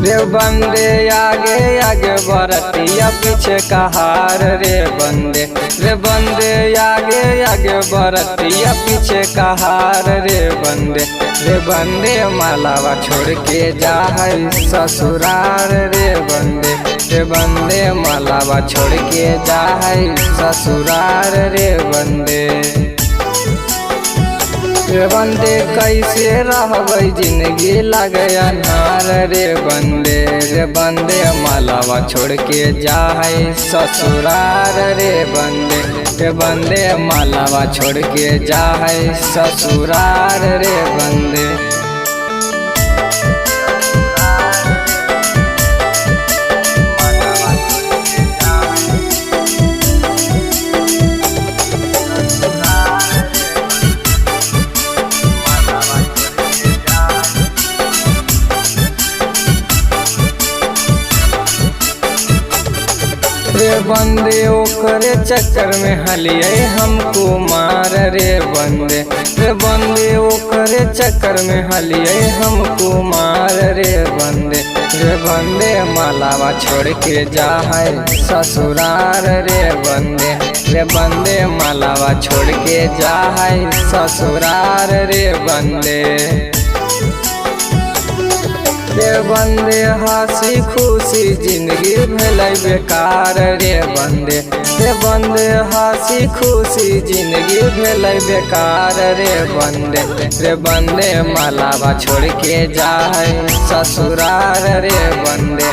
रे बंदे आगे आगे बरतिया पीछे कहार रे बंदे आगे आगे बरतिया पीछे कहार रे बंदे मालावा छोड़ के जा है ससुरार रे बंदे मालावा छोड़ के जा है ससुरार रे बंदे कैसे रहबै जिंदगी लगे अनार रे बंदे मालावा छोड़ के जा है ससुरार रे बंदे मालावा छोड़ के जा है ससुरार रे बंदे। रे बंदे ओकरे चक्कर में हलिए हमको मार रे बंदे ओकरे चक्कर में हलिए हमको मार रे बंदे मालावा छोड़ के जा है ससुरार रे बंदे मालावा छोड़ के जा है ससुरार रे बंदे हंसी खुशी जिंदगी भले बेकार रे बंदे हंसी खुशी जिंदगी भले बेकार रे बंदे मालावा छोड़ के जा है ससुरार रे बंदे।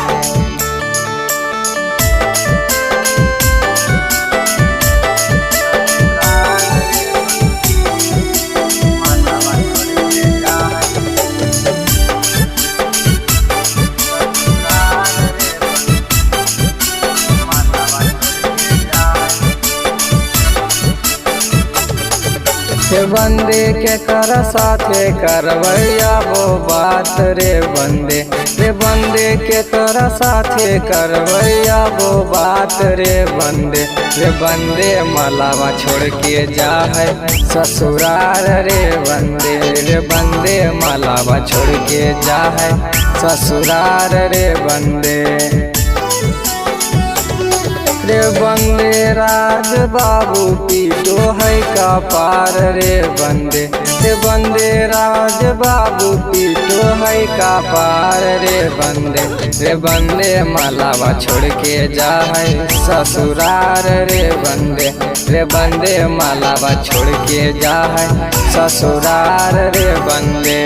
बंदे के कर साथे करवैया वो बात रे बंदे के तोरा साथे करवैया वो बात रे बंदे मालावा छोड़ के जा है ससुरार रे बंदे मालावा छोड़ के जा है ससुरार रे बंदे राज बाबू पीटो है का पार रे बंदे राज बाबू पीटो है का पार रे बंदे मालावा छोड़ के जा है ससुरार रे बंदे मालावा छोड़ के जा है ससुरार रे बंदे।